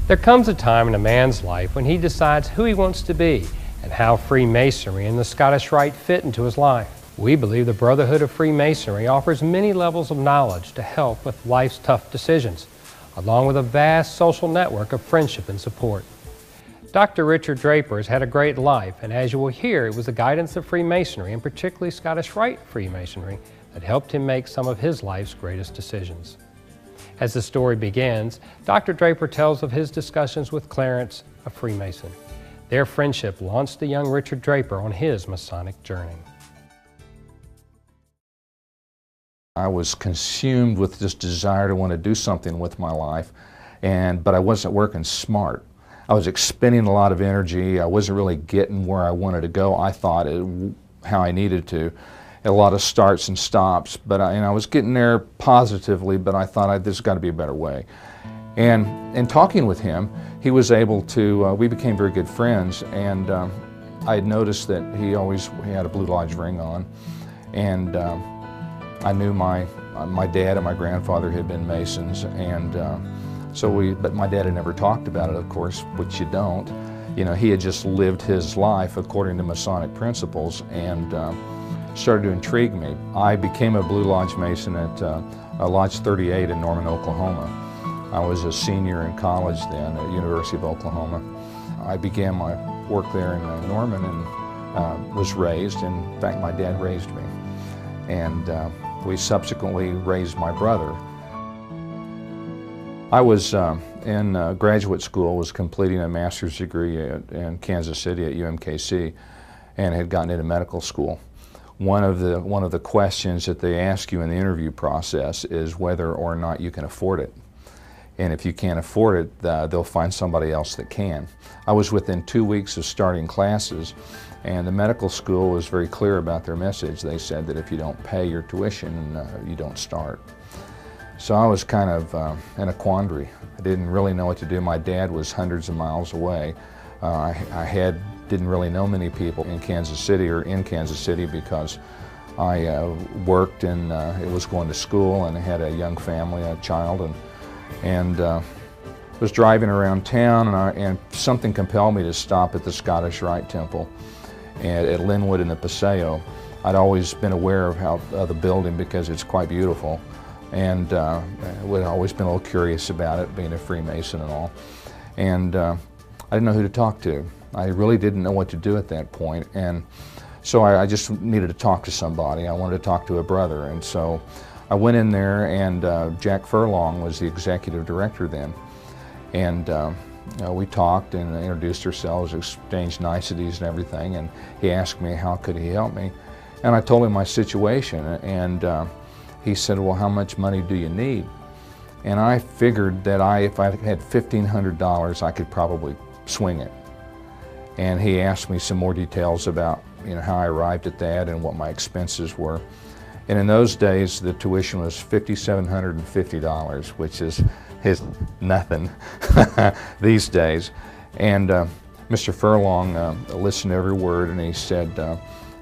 There comes a time in a man's life when he decides who he wants to be and how Freemasonry and the Scottish Rite fit into his life. We believe the Brotherhood of Freemasonry offers many levels of knowledge to help with life's tough decisions, along with a vast social network of friendship and support. Dr. Richard Draper has had a great life, and as you will hear, it was the guidance of Freemasonry, and particularly Scottish Rite Freemasonry, that helped him make some of his life's greatest decisions. As the story begins, Dr. Draper tells of his discussions with Clarence, a Freemason. Their friendship launched the young Richard Draper on his Masonic journey. I was consumed with this desire to want to do something with my life, but I wasn't working smart. I was expending a lot of energy. I wasn't really getting where I wanted to go. I thought how I needed to. A lot of starts and stops, but I was getting there positively, but I thought there's got to be a better way. And in talking with him, he was able to, we became very good friends, and I had noticed that he had a Blue Lodge ring on, and I knew my dad and my grandfather had been Masons, and but my dad had never talked about it, of course, which you don't. You know, he had just lived his life according to Masonic principles, and started to intrigue me. I became a Blue Lodge Mason at Lodge 38 in Norman, Oklahoma. I was a senior in college then at University of Oklahoma. I began my work there in Norman and was raised. In fact, my dad raised me. And we subsequently raised my brother. I was in graduate school, was completing a master's degree in Kansas City at UMKC, and had gotten into medical school. One of the questions that they ask you in the interview process is whether or not you can afford it. And if you can't afford it, they'll find somebody else that can. I was within 2 weeks of starting classes, and the medical school was very clear about their message. They said that if you don't pay your tuition, you don't start. So I was kind of in a quandary. I didn't really know what to do. My dad was hundreds of miles away. I didn't really know many people in Kansas City because I worked and was going to school and had a young family, a child, and was driving around town, and something compelled me to stop at the Scottish Rite Temple at Linwood in the Paseo. I'd always been aware of the building because it's quite beautiful, and I'd always been a little curious about it, being a Freemason and all. And I didn't know who to talk to. I really didn't know what to do at that point, and so I just needed to talk to somebody. I wanted to talk to a brother, and so I went in there, and Jack Furlong was the executive director then, and we talked and introduced ourselves, exchanged niceties and everything, and he asked me how could he help me, and I told him my situation, and he said, well, how much money do you need? And I figured that if I had $1,500, I could probably swing it. And he asked me some more details about how I arrived at that and what my expenses were. And in those days, the tuition was $5,750, which is nothing these days. And Mr. Furlong listened to every word, and he said,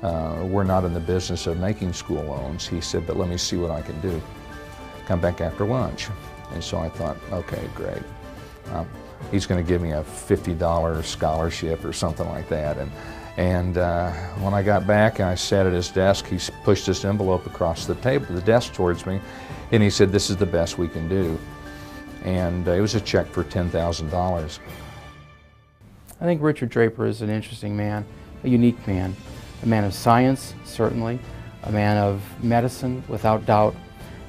we're not in the business of making school loans. He said, but let me see what I can do. Come back after lunch. And so I thought, okay, great. He's going to give me a $50 scholarship or something like that. And when I got back and I sat at his desk, he pushed this envelope across the desk towards me, and he said, this is the best we can do. And it was a check for $10,000. I think Richard Draper is an interesting man, a unique man, a man of science, certainly, a man of medicine, without doubt,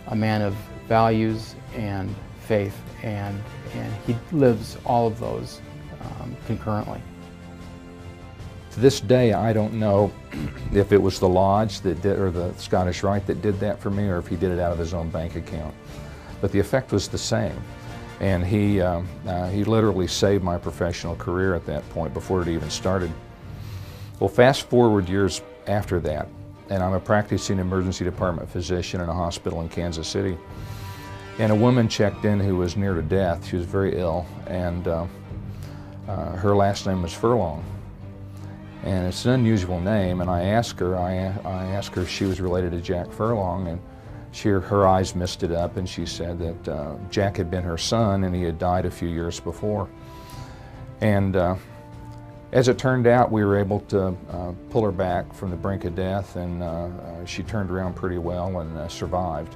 a man of values and faith, and he lives all of those concurrently. To this day, I don't know if it was the Lodge that did, or the Scottish Rite that did that for me, or if he did it out of his own bank account. But the effect was the same. And he literally saved my professional career at that point, before it even started. Well, fast forward years after that, and I'm a practicing emergency department physician in a hospital in Kansas City. And a woman checked in who was near to death. She was very ill, and her last name was Furlong. And it's an unusual name, and I asked her if she was related to Jack Furlong, and her eyes misted up, and she said that Jack had been her son and he had died a few years before. And as it turned out, we were able to pull her back from the brink of death, and she turned around pretty well and survived.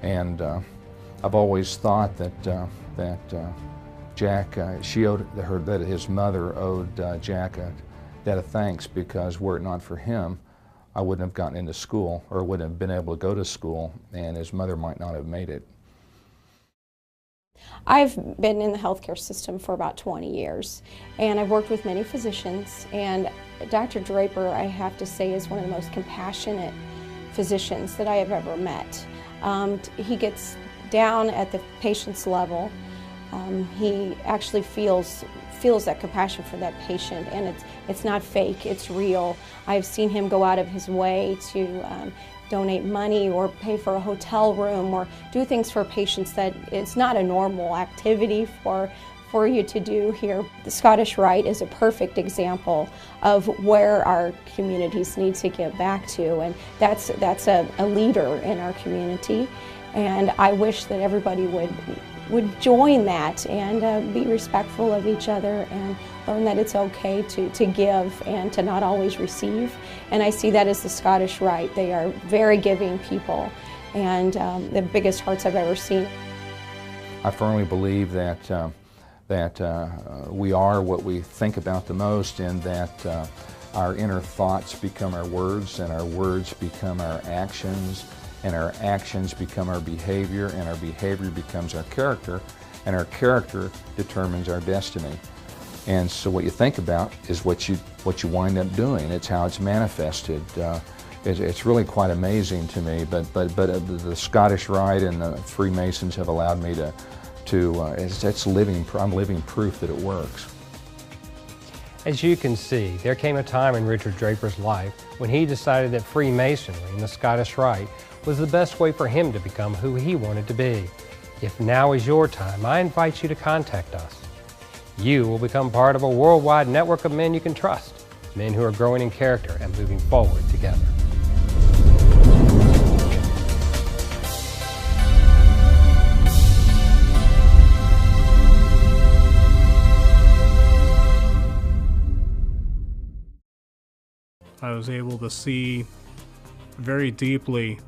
And I've always thought that Jack, that his mother owed Jack a debt of thanks, because were it not for him, I wouldn't have gotten into school, or wouldn't have been able to go to school, and his mother might not have made it. I've been in the healthcare system for about 20 years, and I've worked with many physicians, and Dr. Draper, I have to say, is one of the most compassionate physicians that I have ever met. He gets down at the patient's level. He actually feels that compassion for that patient, and it's not fake, it's real. I've seen him go out of his way to donate money or pay for a hotel room or do things for patients that it's not a normal activity for you to do here. The Scottish Rite is a perfect example of where our communities need to get back to, and that's a leader in our community, and I wish that everybody would join that and be respectful of each other and learn that it's okay to give and to not always receive. And I see that as the Scottish Rite. They are very giving people, and the biggest hearts I've ever seen. I firmly believe that we are what we think about the most, and that our inner thoughts become our words, and our words become our actions, and our actions become our behavior, and our behavior becomes our character, and our character determines our destiny. And so what you think about is what you wind up doing. It's how it's manifested. It's really quite amazing to me. But the Scottish Rite and the Freemasons have allowed me I'm living proof that it works. As you can see, there came a time in Richard Draper's life when he decided that Freemasonry and the Scottish Rite was the best way for him to become who he wanted to be. If now is your time, I invite you to contact us. You will become part of a worldwide network of men you can trust, men who are growing in character and moving forward together. I was able to see very deeply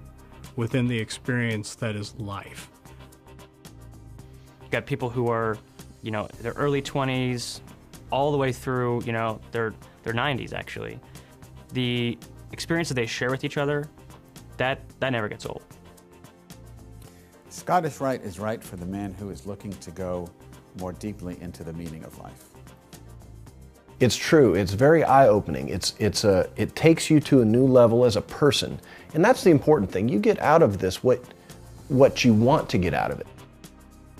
within the experience that is life. You got people who are, their early 20s, all the way through, their 90s actually. The experience that they share with each other, that never gets old. Scottish Rite is right for the man who is looking to go more deeply into the meaning of life. It's true. It's very eye-opening. It takes you to a new level as a person, and that's the important thing. You get out of this what you want to get out of it.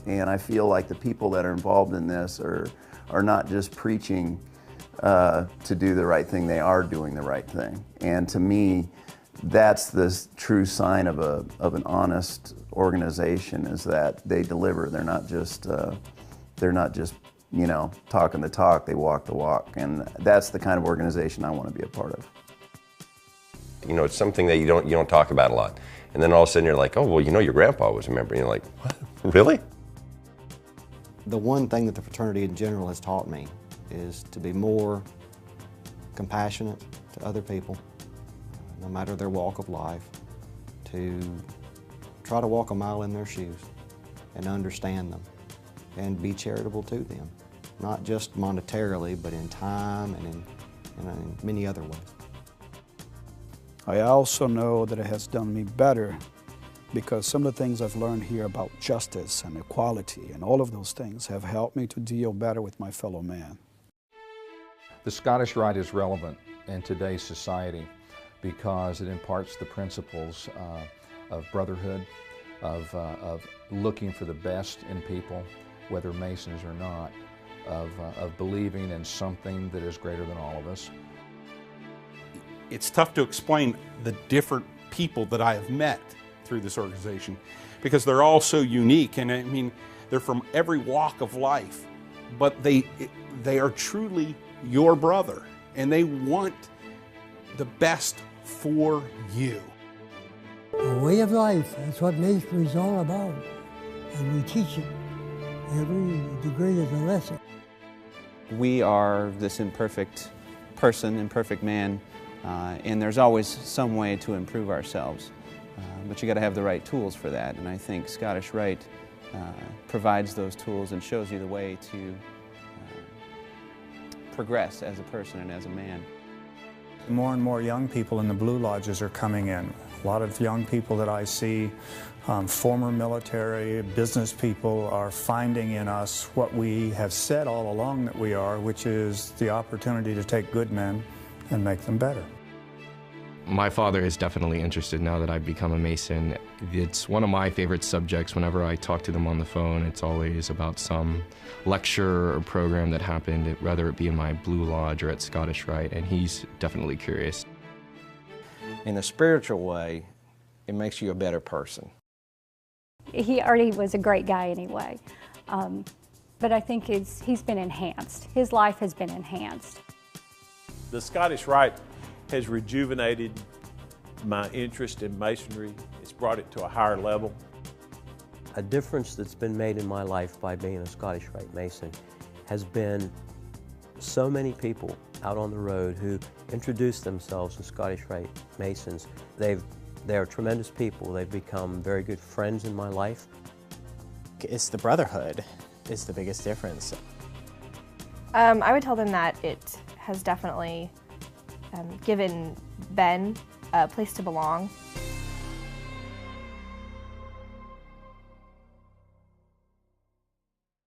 And I feel like the people that are involved in this are not just preaching to do the right thing, they are doing the right thing. And to me, that's the true sign of an honest organization, is that they deliver. They're not just talking the talk, they walk the walk. And that's the kind of organization I want to be a part of. It's something that you don't talk about a lot. And then all of a sudden you're like, oh, well, your grandpa was a member. And you're like, what? Really? The one thing that the fraternity in general has taught me is to be more compassionate to other people, no matter their walk of life, to try to walk a mile in their shoes and understand them and be charitable to them, not just monetarily, but in time and in many other ways. I also know that it has done me better, because some of the things I've learned here about justice and equality and all of those things have helped me to deal better with my fellow man. The Scottish Rite is relevant in today's society because it imparts the principles of brotherhood, of looking for the best in people, whether Masons or not, of believing in something that is greater than all of us. It's tough to explain the different people that I have met through this organization, because they're all so unique, and I mean, they're from every walk of life, but they are truly your brother, and they want the best for you. a way of life. That's what Masonry is all about. And we teach it. Every degree is a lesson. We are this imperfect person, imperfect man, and there's always some way to improve ourselves. But you got to have the right tools for that, and I think Scottish Rite provides those tools and shows you the way to progress as a person and as a man. More and more young people in the Blue Lodges are coming in. A lot of young people that I see, former military, business people, are finding in us what we have said all along that we are, which is the opportunity to take good men and make them better. My father is definitely interested now that I've become a Mason. It's one of my favorite subjects. Whenever I talk to them on the phone, it's always about some lecture or program that happened, whether it be in my Blue Lodge or at Scottish Rite, and he's definitely curious. In a spiritual way, it makes you a better person. He already was a great guy anyway, but I think he's been enhanced. His life has been enhanced. The Scottish Rite has rejuvenated my interest in Masonry. It's brought it to a higher level. A difference that's been made in my life by being a Scottish Rite Mason has been so many people out on the road who introduce themselves as Scottish Rite Masons. They are tremendous people. They've become very good friends in my life. It's the brotherhood is the biggest difference. I would tell them that it has definitely given Ben a place to belong.